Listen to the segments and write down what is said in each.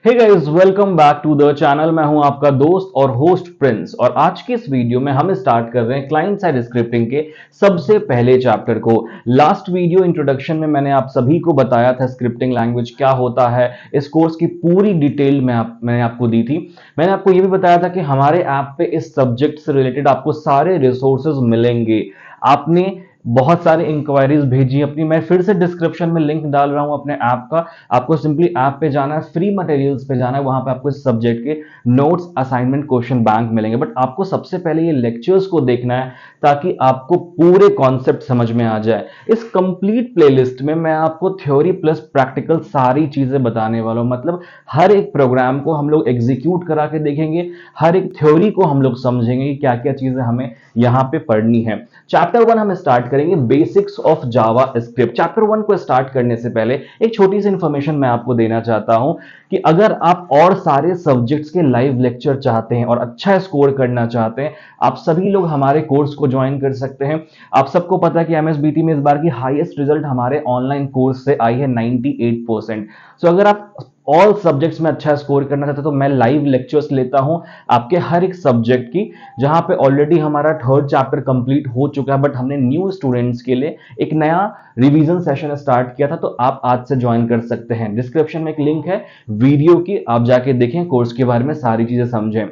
Hey guys, welcome back to the channel. मैं हूं आपका दोस्त और होस्ट प्रिंस, और आज के इस वीडियो में हम स्टार्ट कर रहे हैं क्लाइंट साइड स्क्रिप्टिंग के सबसे पहले चैप्टर को। लास्ट वीडियो इंट्रोडक्शन में मैंने आप सभी को बताया था स्क्रिप्टिंग लैंग्वेज क्या होता है। इस कोर्स की पूरी डिटेल मैंने आपको दी थी। मैंने आपको यह भी बताया था कि हमारे ऐप पे इस सब्जेक्ट से रिलेटेड आपको सारे रिसोर्सेज मिलेंगे। आपने बहुत सारे इंक्वायरीज भेजी अपनी, मैं फिर से डिस्क्रिप्शन में लिंक डाल रहा हूं अपने ऐप का। आपको सिंपली ऐप पे जाना है, फ्री मटेरियल्स पे जाना है, वहां पे आपको इस सब्जेक्ट के नोट्स, असाइनमेंट, क्वेश्चन बैंक मिलेंगे। बट आपको सबसे पहले ये लेक्चर्स को देखना है ताकि आपको पूरे कॉन्सेप्ट समझ में आ जाए। इस कंप्लीट प्लेलिस्ट में मैं आपको थ्योरी प्लस प्रैक्टिकल सारी चीजें बताने वाला हूं। मतलब हर एक प्रोग्राम को हम लोग एग्जीक्यूट करा के देखेंगे, हर एक थ्योरी को हम लोग समझेंगे कि क्या क्या चीजें हमें यहां पे पढ़नी है। चैप्टर 1 हम स्टार्ट करेंगे, basics of Java script. Chapter 1 को स्टार्ट करने से पहले एक छोटी सी इंफॉर्मेशन मैं आपको देना चाहता हूं कि अगर आप और सारे सब्जेक्ट्स के लाइव लेक्चर चाहते हैं और अच्छा स्कोर करना चाहते हैं, आप सभी लोग हमारे कोर्स को ज्वाइन कर सकते हैं। आप सबको पता है कि एमएसबीटी में इस बार की हाईएस्ट रिजल्ट हमारे ऑनलाइन कोर्स से आई है 98%। सो अगर आप ऑल सब्जेक्ट्स में अच्छा स्कोर करना चाहते हैं तो मैं लाइव लेक्चर्स लेता हूं आपके हर एक सब्जेक्ट की, जहां पे ऑलरेडी हमारा थर्ड चैप्टर कंप्लीट हो चुका है, बट हमने न्यू स्टूडेंट्स के लिए एक नया रिवीजन सेशन स्टार्ट किया था। तो आप आज से ज्वाइन कर सकते हैं। डिस्क्रिप्शन में एक लिंक है वीडियो की, आप जाके देखें, कोर्स के बारे में सारी चीजें समझें।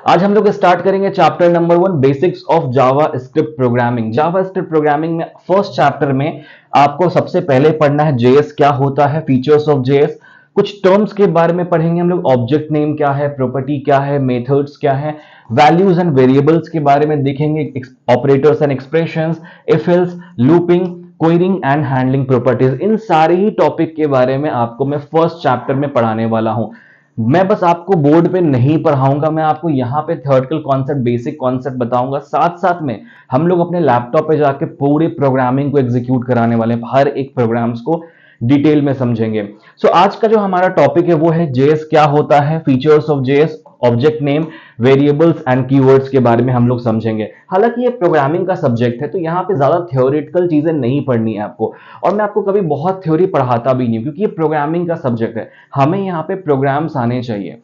आज हम लोग स्टार्ट करेंगे chapter number 1, basics of Java script programming. Java script programming में फर्स्ट चैप्टर में आपको सबसे पहले पढ़ना है जेएस क्या होता है, फीचर्स ऑफ जेएस, कुछ टर्म्स के बारे में पढ़ेंगे हम लोग। ऑब्जेक्ट नेम क्या है, प्रॉपर्टी क्या है, मेथड्स क्या है, वैल्यूज एंड वेरिएबल्स के बारे में देखेंगे, operators and expressions, if else, looping, querying and handling properties. इन सारे ही टॉपिक के बारे में आपको मैं फर्स्ट चैप्टर में पढ़ाने वाला हूं। मैं बस आपको बोर्ड पे नहीं पढ़ाऊंगा, मैं आपको यहाँ पे थ्योरेटिकल कॉन्सेप्ट, बेसिक कॉन्सेप्ट बताऊंगा। साथ साथ में हम लोग अपने लैपटॉप पे जाके पूरे प्रोग्रामिंग को एग्जीक्यूट कराने वाले हैं, हर एक प्रोग्राम्स को डिटेल में समझेंगे। सो आज का जो हमारा टॉपिक है वो है जेएस क्या होता है, features of JS, object name, variables and keywords के बारे में हम लोग समझेंगे। हालांकि ये प्रोग्रामिंग का सब्जेक्ट है तो यहाँ पे ज्यादा थ्योरेटिकल चीजें नहीं पढ़नी है आपको, और मैं आपको कभी बहुत थ्योरी पढ़ाता भी नहीं, क्योंकि ये प्रोग्रामिंग का सब्जेक्ट है। हमें यहाँ पे प्रोग्राम्स आने चाहिए।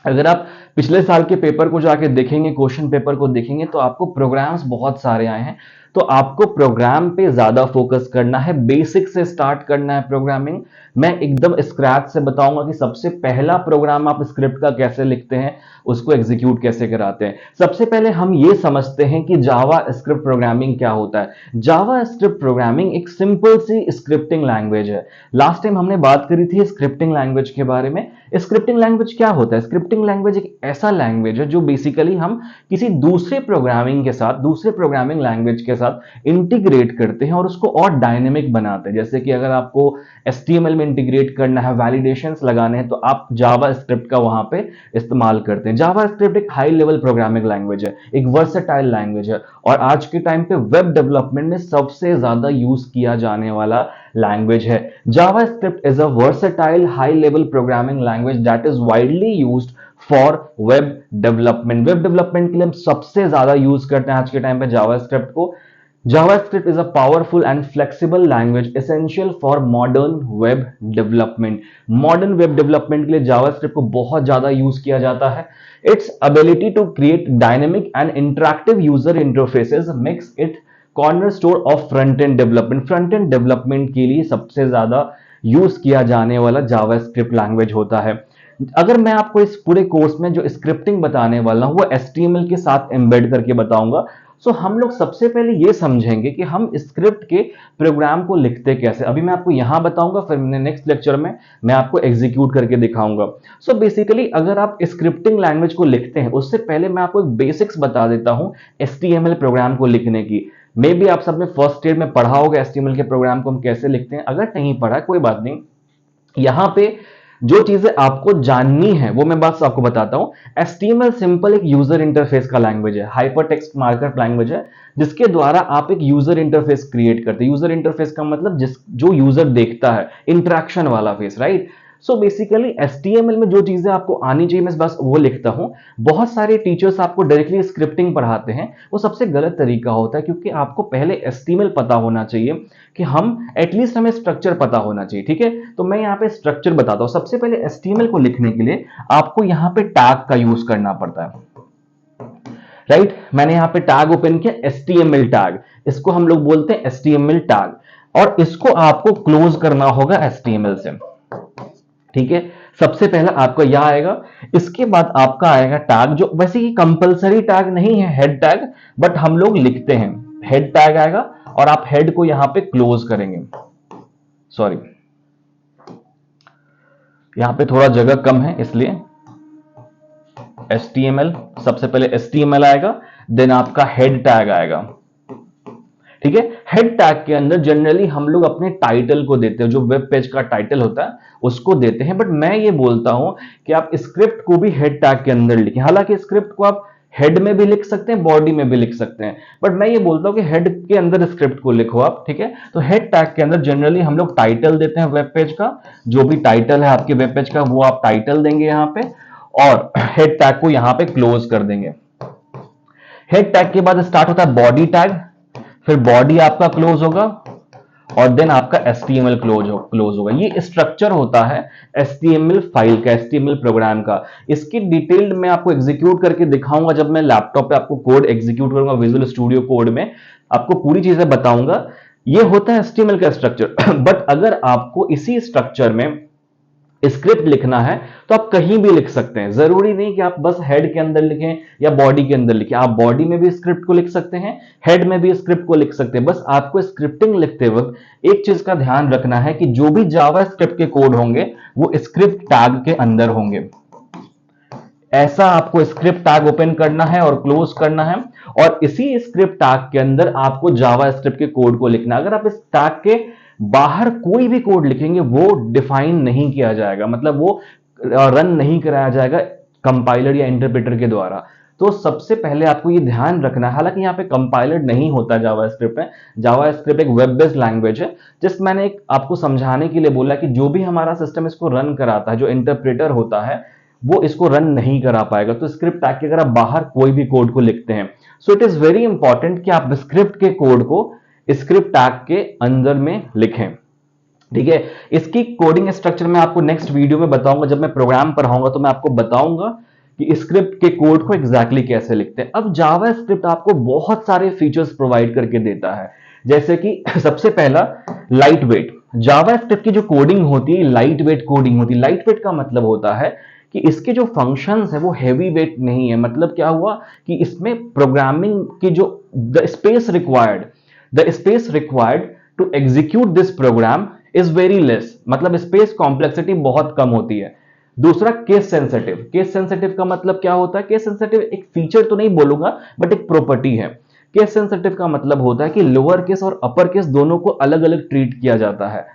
अगर आप पिछले साल के पेपर को जाके देखेंगे, क्वेश्चन पेपर को देखेंगे, तो आपको प्रोग्राम्स बहुत सारे आए हैं। तो आपको प्रोग्राम पे ज्यादा फोकस करना है, बेसिक से स्टार्ट करना है प्रोग्रामिंग। मैं एकदम स्क्रैच से बताऊंगा कि सबसे पहला प्रोग्राम आप स्क्रिप्ट का कैसे लिखते हैं, उसको एग्जीक्यूट कैसे कराते हैं। सबसे पहले हम ये समझते हैं कि जावा स्क्रिप्ट प्रोग्रामिंग क्या होता है। जावा स्क्रिप्ट प्रोग्रामिंग एक सिंपल सी स्क्रिप्टिंग लैंग्वेज है। लास्ट टाइम हमने बात करी थी स्क्रिप्टिंग लैंग्वेज के बारे में। स्क्रिप्टिंग लैंग्वेज क्या होता है? स्क्रिप्टिंग लैंग्वेज एक ऐसा लैंग्वेज है जो बेसिकली हम किसी दूसरे प्रोग्रामिंग के साथ, दूसरे प्रोग्रामिंग लैंग्वेज के साथ इंटीग्रेट करते हैं और उसको और डायनेमिक बनाते हैं। जैसे कि अगर आपको एचटीएमएल में इंटीग्रेट करना है, वैलिडेशंस लगाने हैं, तो आप जावा स्क्रिप्ट का वहां पे इस्तेमाल करते हैं। जावा स्क्रिप्ट एक हाई लेवल प्रोग्रामिंग लैंग्वेज है, एक वर्सेटाइल लैंग्वेज है, और आज के टाइम पे वेब डेवलपमेंट में सबसे ज्यादा यूज किया जाने वाला लैंग्वेज है। JavaScript is a versatile high-level programming language that is widely used for web development. Web development के लिए हम सबसे ज्यादा यूज करते हैं आज के टाइम पे JavaScript को। JavaScript is a powerful and flexible language essential for modern web development. Modern web development के लिए JavaScript को बहुत ज्यादा यूज किया जाता है। Its ability to create dynamic and interactive user interfaces makes it cornerstone of front end development. Front end development के लिए सबसे ज्यादा यूज किया जाने वाला जावास्क्रिप्ट लैंग्वेज होता है। अगर मैं आपको इस पूरे कोर्स में जो स्क्रिप्टिंग बताने वाला हूं वो एचटीएमएल के साथ एम्बेड करके बताऊंगा। सो हम लोग सबसे पहले ये समझेंगे कि हम स्क्रिप्ट के प्रोग्राम को लिखते कैसे। अभी मैं आपको यहां बताऊंगा, फिर नेक्स्ट लेक्चर में मैं आपको एग्जीक्यूट करके दिखाऊंगा। सो बेसिकली अगर आप स्क्रिप्टिंग लैंग्वेज को लिखते हैं, उससे पहले मैं आपको एक बेसिक्स बता देता हूं एचटीएमएल प्रोग्राम को लिखने की। मे बी आप सबने फर्स्ट ईयर में पढ़ा होगा एचटीएमएल के प्रोग्राम को हम कैसे लिखते हैं। अगर नहीं पढ़ा कोई बात नहीं, यहां पे जो चीजें आपको जाननी है वो मैं बस आपको बताता हूं। एचटीएमएल सिंपल एक यूजर इंटरफेस का लैंग्वेज है, हाइपर टेक्स्ट मार्कअप लैंग्वेज है, जिसके द्वारा आप एक यूजर इंटरफेस क्रिएट करते हैं। यूजर इंटरफेस का मतलब जो यूजर देखता है, इंटरेक्शन वाला face, right. So basically HTML में जो चीजें आपको आनी चाहिए मैं बस वो लिखता हूं। बहुत सारे टीचर्स आपको डायरेक्टली स्क्रिप्टिंग पढ़ाते हैं, वो सबसे गलत तरीका होता है, क्योंकि आपको पहले HTML पता होना चाहिए कि हम एटलीस्ट हमें स्ट्रक्चर पता होना चाहिए। ठीक है, तो मैं यहाँ पे स्ट्रक्चर बताता हूं। सबसे पहले HTML को लिखने के लिए आपको यहाँ पे टैग का यूज करना पड़ता है, राइट। मैंने यहाँ पे टैग ओपन किया, HTML टैग, इसको हम लोग बोलते हैं HTML टैग, और इसको आपको क्लोज करना होगा HTML से। ठीक है, सबसे पहला आपका यह आएगा, इसके बाद आपका आएगा टैग, जो वैसे ही कंपलसरी टैग नहीं है, हेड टैग, बट हम लोग लिखते हैं हेड टैग आएगा, और आप हेड को यहां पे क्लोज करेंगे। सॉरी, यहां पे थोड़ा जगह कम है इसलिए HTML, सबसे पहले HTML आएगा, देन आपका हेड टैग आएगा। ठीक है, हेड टैग के अंदर जनरली हम लोग अपने टाइटल को देते हैं, जो वेब पेज का टाइटल होता है उसको देते हैं, बट मैं ये बोलता हूं कि आप स्क्रिप्ट को भी हेड टैग के अंदर लिखें। हालांकि स्क्रिप्ट को आप हेड में भी लिख सकते हैं, बॉडी में भी लिख सकते हैं, बट मैं ये बोलता हूं कि हेड के अंदर स्क्रिप्ट को लिखो आप। ठीक है, तो हेड टैग के अंदर जनरली हम लोग टाइटल देते हैं वेब पेज का, जो भी टाइटल है आपके वेब पेज का वो आप टाइटल देंगे यहां पे, और हेड टैग को यहां पे क्लोज कर देंगे। हेड टैग के बाद स्टार्ट होता है बॉडी टैग, फिर बॉडी आपका क्लोज होगा, और देन आपका HTML क्लोज होगा। ये स्ट्रक्चर होता है HTML फाइल का, HTML प्रोग्राम का। इसकी डिटेल्ड मैं आपको एग्जीक्यूट करके दिखाऊंगा, जब मैं लैपटॉप पे आपको कोड एग्जीक्यूट करूंगा विजुअल स्टूडियो कोड में, आपको पूरी चीजें बताऊंगा। ये होता है HTML का स्ट्रक्चर। बट अगर आपको इसी स्ट्रक्चर में स्क्रिप्ट लिखना है तो आप कहीं भी लिख सकते हैं, जरूरी नहीं कि आप बस हेड के अंदर लिखें या बॉडी के अंदर लिखें। आप बॉडी में भी स्क्रिप्ट को लिख सकते हैं, हेड में भी स्क्रिप्ट को लिख सकते हैं। बस आपको स्क्रिप्टिंग लिखते वक्त एक चीज का ध्यान रखना है कि जो भी जावा स्क्रिप्ट के कोड होंगे वो स्क्रिप्ट टैग के अंदर होंगे। ऐसा आपको स्क्रिप्ट टैग ओपन करना है और क्लोज करना है, और इसी स्क्रिप्ट टैग के अंदर आपको जावा स्क्रिप्ट के कोड को लिखना है। अगर आप इस टैग के बाहर कोई भी कोड लिखेंगे वो डिफाइन नहीं किया जाएगा, मतलब वो रन नहीं कराया जाएगा कंपाइलर या इंटरप्रेटर के द्वारा। तो सबसे पहले आपको ये ध्यान रखना है, हालांकि यहाँ पे कंपाइलर नहीं होता जावा स्क्रिप्ट में, जावा स्क्रिप्ट एक वेब बेस्ड लैंग्वेज है। जस्ट मैंने एक आपको समझाने के लिए बोला कि जो भी हमारा सिस्टम इसको रन कराता है, जो इंटरप्रेटर होता है, वो इसको रन नहीं करा पाएगा। तो स्क्रिप्ट टैग के अगर आप बाहर कोई भी कोड को लिखते हैं, so it is very important कि आप स्क्रिप्ट के कोड को स्क्रिप्ट टैग के अंदर में लिखें। ठीक है, इसकी कोडिंग स्ट्रक्चर मैं आपको नेक्स्ट वीडियो में बताऊंगा, जब मैं प्रोग्राम पढ़ाऊंगा तो मैं आपको बताऊंगा कि स्क्रिप्ट के कोड को एग्जैक्टली कैसे लिखते हैं। अब जावा स्क्रिप्ट आपको बहुत सारे फीचर्स प्रोवाइड करके देता है, जैसे कि सबसे पहला लाइट वेट। जावा स्क्रिप्ट की जो कोडिंग होती है लाइट वेट कोडिंग होती है। लाइट वेट का मतलब होता है कि इसके जो फंक्शंस है वो हैवी वेट नहीं है। मतलब क्या हुआ कि इसमें प्रोग्रामिंग की जो the space required to execute this program is very less, मतलब स्पेस कॉम्प्लेक्सिटी बहुत कम होती है। दूसरा केस सेंसिटिव। केस सेंसिटिव का मतलब क्या होता है? केस सेंसिटिव एक फीचर तो नहीं बोलूंगा, बट एक प्रॉपर्टी है। केस सेंसिटिव का मतलब होता है कि लोअर केस और अपर केस दोनों को अलग अलग ट्रीट किया जाता है।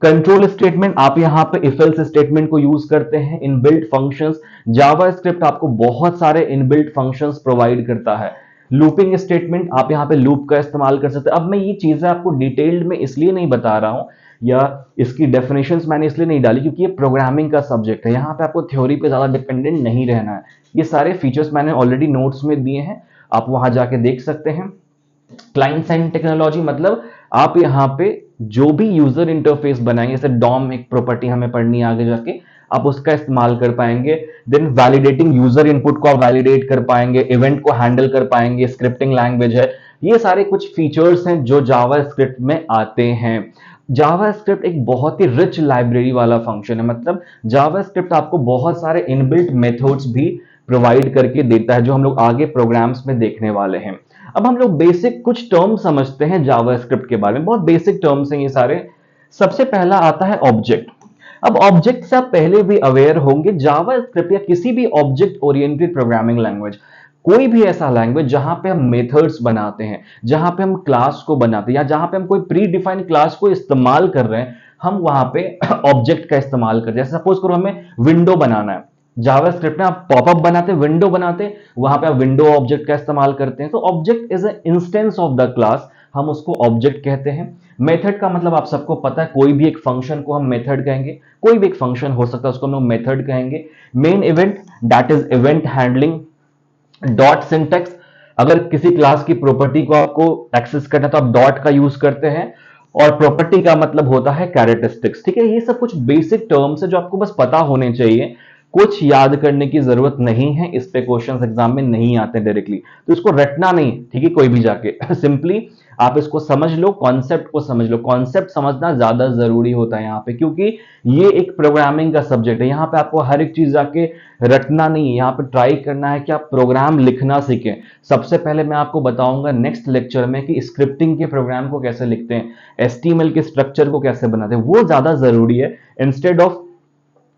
कंट्रोल स्टेटमेंट, आप यहां पे इफ एल्स स्टेटमेंट को यूज करते हैं। इनबिल्ट फंक्शंस, जावा स्क्रिप्ट आपको बहुत सारे इनबिल्ट फंक्शंस प्रोवाइड करता है। लूपिंग स्टेटमेंट, आप यहां पे लूप का इस्तेमाल कर सकते हैं। अब मैं ये चीजें आपको डिटेल्ड में इसलिए नहीं बता रहा हूं, या इसकी डेफिनेशंस मैंने इसलिए नहीं डाली क्योंकि ये प्रोग्रामिंग का सब्जेक्ट है, यहाँ पे आपको थ्योरी पे ज्यादा डिपेंडेंट नहीं रहना है। ये सारे फीचर्स मैंने ऑलरेडी नोट्स में दिए हैं, आप वहां जाके देख सकते हैं। क्लाइंट साइड टेक्नोलॉजी मतलब आप यहाँ पे जो भी यूजर इंटरफेस बनाएंगे, जैसे डॉम एक प्रॉपर्टी हमें पढ़नी है आगे जाके, आप उसका इस्तेमाल कर पाएंगे। देन वैलिडेटिंग, यूजर इनपुट को आप वैलिडेट कर पाएंगे, इवेंट को हैंडल कर पाएंगे, स्क्रिप्टिंग लैंग्वेज है। ये सारे कुछ फीचर्स हैं जो जावा स्क्रिप्ट में आते हैं। जावा स्क्रिप्ट एक बहुत ही रिच लाइब्रेरी वाला फंक्शन है, मतलब जावा स्क्रिप्ट आपको बहुत सारे इनबिल्ट मेथड्स भी प्रोवाइड करके देता है, जो हम लोग आगे प्रोग्राम्स में देखने वाले हैं। अब हम लोग बेसिक कुछ टर्म समझते हैं जावा स्क्रिप्ट के बारे में, बहुत बेसिक टर्म्स हैं ये सारे। सबसे पहला आता है ऑब्जेक्ट। अब ऑब्जेक्ट से आप पहले भी अवेयर होंगे, जावा स्क्रिप्ट या किसी भी ऑब्जेक्ट ओरिएंटेड प्रोग्रामिंग लैंग्वेज, कोई भी ऐसा लैंग्वेज जहां पे हम मेथड्स बनाते हैं, जहां पे हम क्लास को बनाते हैं, या जहां पे हम कोई प्री डिफाइंड क्लास को इस्तेमाल कर रहे हैं, हम वहां पे ऑब्जेक्ट का इस्तेमाल करते हैं। जैसे सपोज करो हमें विंडो बनाना है, जावा स्क्रिप्ट में आप पॉपअप बनाते हैं, विंडो बनाते हैं, वहां पे आप विंडो ऑब्जेक्ट का इस्तेमाल करते हैं। तो object is an instance of the class हम उसको ऑब्जेक्ट कहते हैं। मेथड का मतलब आप सबको पता है, कोई भी एक फंक्शन को हम मेथड कहेंगे, कोई भी एक फंक्शन हो सकता है उसको हम लोग मेथड कहेंगे। Main event, that is event handling. Dot syntax, अगर किसी क्लास की प्रॉपर्टी को आपको एक्सेस करना है तो आप डॉट का यूज करते हैं। और प्रॉपर्टी का मतलब होता है कैरेक्टरिस्टिक्स। ठीक है, ये सब कुछ बेसिक टर्म्स है जो आपको बस पता होने चाहिए, कुछ याद करने की जरूरत नहीं है। इस पे क्वेश्चंस एग्जाम में नहीं आते डायरेक्टली, तो इसको रटना नहीं, ठीक है, कोई भी जाके सिंपली आप इसको समझ लो, कॉन्सेप्ट को समझ लो। कॉन्सेप्ट समझना ज्यादा जरूरी होता है यहाँ पे, क्योंकि ये एक प्रोग्रामिंग का सब्जेक्ट है। यहाँ पे आपको हर एक चीज जाके रटना नहीं है, यहाँ पे ट्राई करना है कि आप प्रोग्राम लिखना सीखें। सबसे पहले मैं आपको बताऊंगा नेक्स्ट लेक्चर में कि स्क्रिप्टिंग के प्रोग्राम को कैसे लिखते हैं, एचटीएमएल के स्ट्रक्चर को कैसे बनाते हैं, वो ज्यादा जरूरी है, इंस्टेड ऑफ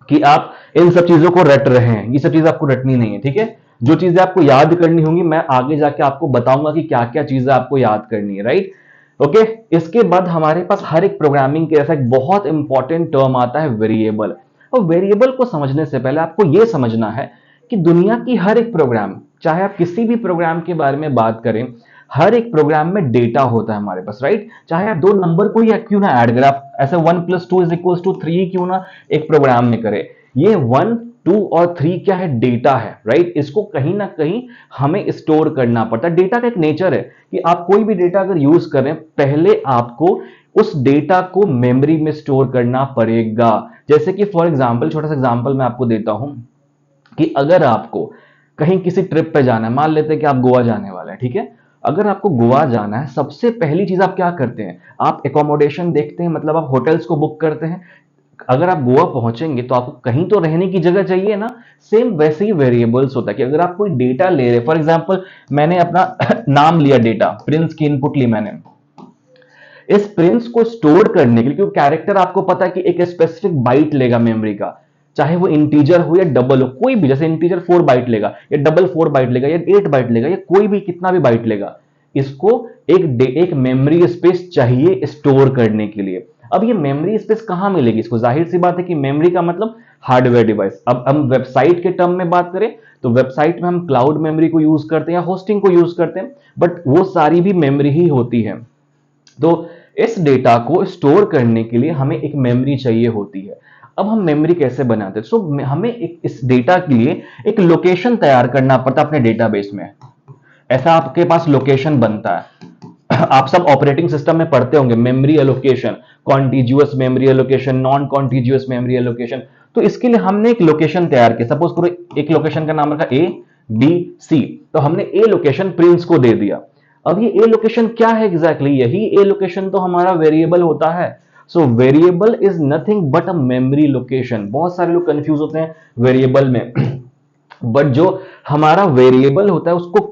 कि आप इन सब चीजों को रट रहे हैं। ये सब चीजें आपको रटनी नहीं है, ठीक है। जो चीजें आपको याद करनी होंगी मैं आगे जाके आपको बताऊंगा कि क्या क्या चीजें आपको याद करनी है, राइट। ओके, इसके बाद हमारे पास हर एक प्रोग्रामिंग के ऐसा एक बहुत इंपॉर्टेंट टर्म आता है, वेरिएबल। और वेरिएबल को समझने से पहले आपको यह समझना है कि दुनिया की हर एक प्रोग्राम, चाहे आप किसी भी प्रोग्राम के बारे में बात करें, हर एक प्रोग्राम में डेटा होता है हमारे पास, राइट। चाहे आप दो नंबर को ही क्यों ना ऐड करें, आप ऐसे 1+2=3 क्यों ना एक प्रोग्राम में करें, ये 1, 2 और 3 क्या है, डेटा है, राइट। इसको कहीं ना कहीं हमें स्टोर करना पड़ता है। डेटा का एक नेचर है कि आप कोई भी डेटा अगर यूज करें, पहले आपको उस डेटा को मेमोरी में स्टोर करना पड़ेगा। जैसे कि फॉर एग्जांपल, छोटा सा एग्जांपल मैं आपको देता हूं कि अगर आपको कहीं किसी ट्रिप पे जाना है, मान लेते हैं कि आप गोवा जाने वाले हैं, ठीक है। अगर आपको गोवा जाना है, सबसे पहली चीज आप क्या करते हैं, आप एकोमोडेशन देखते हैं, मतलब आप होटल्स को बुक करते हैं। अगर आप गोवा पहुंचेंगे तो आपको कहीं तो रहने की जगह चाहिए ना। सेम वैसे ही वेरिएबल्स होता है कि अगर आप कोई डेटा ले रहे, फॉर एग्जांपल मैंने अपना नाम लिया, डेटा प्रिंस की इनपुट ली मैंने, इस प्रिंस को स्टोर करने के लिए, क्योंकि कैरेक्टर आपको पता है कि एक स्पेसिफिक बाइट लेगा मेमोरी का, चाहे वो इंटीजर हो या डबल हो, कोई भी, जैसे इंटीजर 4 बाइट लेगा या डबल 4 बाइट लेगा या 8 बाइट लेगा या कोई भी कितना भी बाइट लेगा, इसको एक मेमोरी स्पेस चाहिए स्टोर करने के लिए। अब ये मेमोरी स्पेस कहां मिलेगी इसको, जाहिर सी बात है कि मेमोरी का मतलब हार्डवेयर डिवाइस। अब हम वेबसाइट के टर्म में बात करें तो वेबसाइट में हम क्लाउड मेमोरी को यूज करते हैं या होस्टिंग को यूज करते हैं, बट वो सारी भी मेमोरी ही होती है। तो इस डेटा को स्टोर करने के लिए हमें एक मेमोरी चाहिए होती है। अब हम मेमोरी कैसे बनाते हैं, हमें इस डेटा के लिए एक लोकेशन तैयार करना पड़ता है अपने डेटाबेस में। ऐसा आपके पास लोकेशन बनता है। आप सब ऑपरेटिंग सिस्टम में पढ़ते होंगे memory allocation, contiguous memory allocation, non contiguous memory allocation. तो इसके लिए हमने एक लोकेशन तैयार किया। सपोज करो एक लोकेशन का नाम रखा ए बी सी, तो हमने ए लोकेशन प्रिंस को दे दिया। अब ये ए लोकेशन क्या है एग्जैक्टली, यही ए लोकेशन तो हमारा वेरिएबल होता है। So variable is nothing but a memory location. बहुत सारे लोग कंफ्यूज होते हैं वेरिएबल में बट जो हमारा वेरिएबल होता है उसको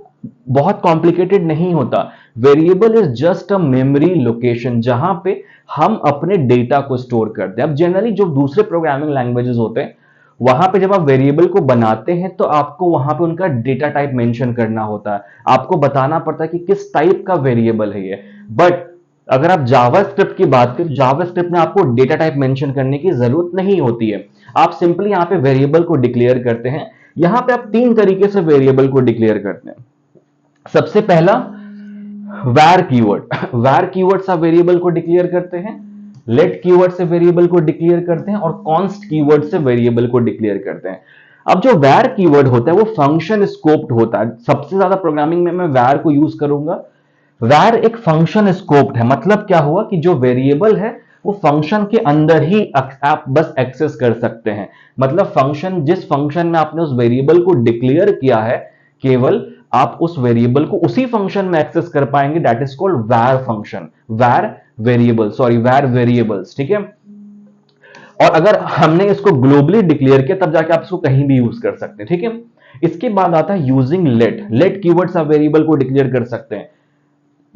बहुत कॉम्प्लिकेटेड नहीं होता। Variable is just a memory location जहां पे हम अपने डेटा को स्टोर करते हैं। अब जनरली जो दूसरे प्रोग्रामिंग लैंग्वेजेस होते हैं, वहां पे जब आप वेरिएबल को बनाते हैं तो आपको वहां पे उनका डेटा टाइप मेंशन करना होता है, आपको बताना पड़ता है कि किस टाइप का वेरिएबल है ये। बट अगर आप जावास्क्रिप्ट की बात करें, जावास्क्रिप्ट में आपको डेटा टाइप मेंशन करने की जरूरत नहीं होती है। आप सिंपली यहां पे वेरिएबल को डिक्लेयर करते हैं। यहां पे आप तीन तरीके से वेरिएबल को डिक्लेयर करते हैं। सबसे पहला var कीवर्ड, var कीवर्ड से वेरिएबल को डिक्लेयर करते हैं, let कीवर्ड से वेरिएबल को डिक्लेयर करते हैं और const कीवर्ड से वेरिएबल को डिक्लेयर करते हैं। अब जो var कीवर्ड होता है वो फंक्शन स्कोप्ड होता है। सबसे ज्यादा प्रोग्रामिंग में मैं var को यूज करूंगा। var एक फंक्शन स्कोप्ड है, मतलब क्या हुआ कि जो वेरिएबल है वो फंक्शन के अंदर ही आप बस एक्सेस कर सकते हैं। मतलब फंक्शन, जिस फंक्शन में आपने उस वेरिएबल को डिक्लेयर किया है, केवल आप उस वेरिएबल को उसी फंक्शन में एक्सेस कर पाएंगे। That is called var function, var variable, sorry var variables, ठीक है। और अगर हमने इसको ग्लोबली डिक्लेयर किया तब जाके आप इसको कहीं भी यूज कर सकते हैं, ठीक है। इसके बाद आता है यूजिंग let कीवर्ड से वेरिएबल को डिक्लेयर कर सकते हैं।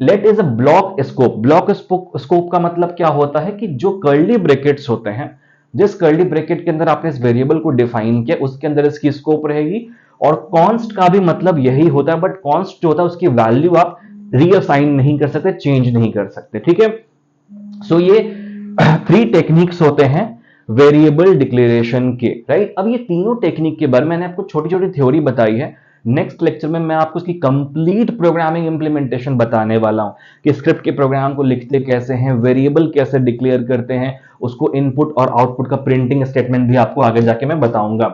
Let is a block scope. Block scope का मतलब क्या होता है कि जो कर्ली ब्रैकेट्स होते हैं, जिस कर्ली ब्रैकेट के अंदर आपने इस वेरिएबल को डिफाइन किया उसके अंदर इसकी स्कोप रहेगी। और कॉन्स्ट का भी मतलब यही होता है, बट कॉन्स्ट जो होता है उसकी वैल्यू आप रीअसाइन नहीं कर सकते, चेंज नहीं कर सकते, ठीक है। सो ये 3 टेक्निक्स होते हैं वेरिएबल डिक्लेरेशन के, राइट। अब ये तीनों टेक्निक के बारे में मैंने आपको छोटी छोटी थ्योरी बताई है। नेक्स्ट लेक्चर में मैं आपको उसकी कंप्लीट प्रोग्रामिंग इंप्लीमेंटेशन बताने वाला हूं कि स्क्रिप्ट के प्रोग्राम को लिखते कैसे हैं, वेरिएबल कैसे डिक्लेयर करते हैं, उसको इनपुट और आउटपुट का प्रिंटिंग स्टेटमेंट भी आपको आगे जाके मैं बताऊंगा।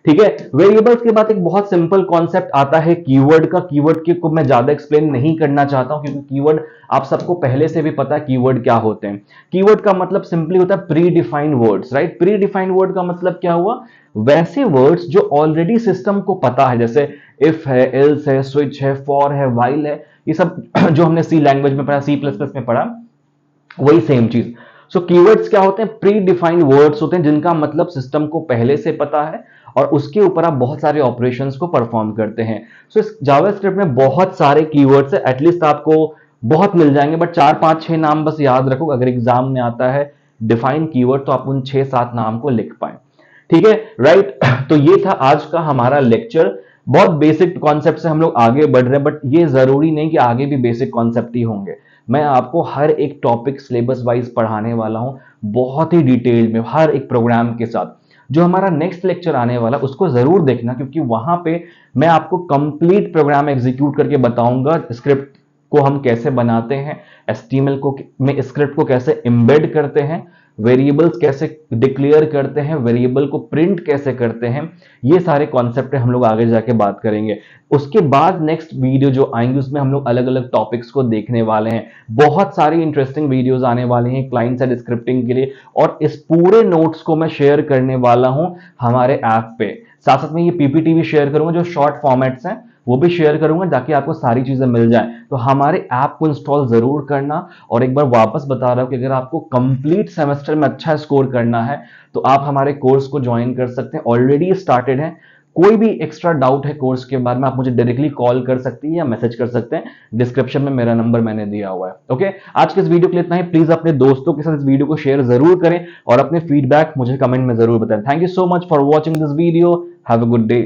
ठीक है, वेरिएबल्स के बाद एक बहुत सिंपल कॉन्सेप्ट आता है कीवर्ड का। कीवर्ड के को मैं ज्यादा एक्सप्लेन नहीं करना चाहता हूं क्योंकि कीवर्ड आप सबको पहले से भी पता है कीवर्ड क्या होते हैं। कीवर्ड का मतलब सिंपली होता है pre defined words, right. Pre defined word का मतलब क्या हुआ, वैसे वर्ड्स जो ऑलरेडी सिस्टम को पता है, जैसे इफ है, एल्स है, स्विच है, फॉर है, व्हाइल है, ये सब जो हमने सी लैंग्वेज में पढ़ा, सी प्लस प्लस में पढ़ा, वही सेम चीज। सो कीवर्ड्स क्या होते हैं, प्री डिफाइंड वर्ड्स होते हैं जिनका मतलब सिस्टम को पहले से पता है और उसके ऊपर आप बहुत सारे ऑपरेशंस को परफॉर्म करते हैं। सो इस जावास्क्रिप्ट में बहुत सारे कीवर्ड्स है, एटलीस्ट आपको बहुत मिल जाएंगे, बट 4 5 6 नाम बस याद रखो, अगर एग्जाम में आता है डिफाइन कीवर्ड तो आप उन 6 7 नाम को लिख पाए। ठीक है, राइट। तो ये था आज का हमारा लेक्चर। बहुत बेसिक कॉन्सेप्ट से हम लोग आगे बढ़ रहे हैं, बट ये जरूरी नहीं कि आगे भी बेसिक कॉन्सेप्ट ही होंगे। मैं आपको हर एक टॉपिक सिलेबस वाइज पढ़ाने वाला हूं, बहुत ही डिटेल में, हर एक प्रोग्राम के साथ। जो हमारा नेक्स्ट लेक्चर आने वाला उसको जरूर देखना, क्योंकि वहां पे मैं आपको कंप्लीट प्रोग्राम एग्जीक्यूट करके बताऊंगा, स्क्रिप्ट को हम कैसे बनाते हैं, एचटीएमएल को में स्क्रिप्ट को कैसे एम्बेड करते हैं, वेरिएबल्स कैसे डिक्लेयर करते हैं, वेरिएबल को प्रिंट कैसे करते हैं, ये सारे कॉन्सेप्ट हम लोग आगे जाके बात करेंगे। उसके बाद नेक्स्ट वीडियो जो आएंगे उसमें हम लोग अलग अलग टॉपिक्स को देखने वाले हैं। बहुत सारी इंटरेस्टिंग वीडियोस आने वाले हैं क्लाइंट साइड स्क्रिप्टिंग के लिए, और इस पूरे नोट्स को मैं शेयर करने वाला हूं हमारे ऐप पे। साथ साथ में ये पीपीटी भी शेयर करूंगा, जो शॉर्ट फॉर्मेट्स हैं वो भी शेयर करूंगा, ताकि आपको सारी चीजें मिल जाए। तो हमारे ऐप को इंस्टॉल जरूर करना। और एक बार वापस बता रहा हूं कि अगर आपको कंप्लीट सेमेस्टर में अच्छा स्कोर करना है तो आप हमारे कोर्स को ज्वाइन कर सकते हैं, ऑलरेडी स्टार्टेड है। कोई भी एक्स्ट्रा डाउट है कोर्स के बारे में, आप मुझे डायरेक्टली कॉल कर सकती हैं या मैसेज कर सकते हैं, डिस्क्रिप्शन में मेरा नंबर मैंने दिया हुआ है। ओके, आज के इस वीडियो के लिए इतना ही। प्लीज अपने दोस्तों के साथ इस वीडियो को शेयर जरूर करें और अपने फीडबैक मुझे कमेंट में जरूर बताएं। Thank you so much for watching this video. Have a good day.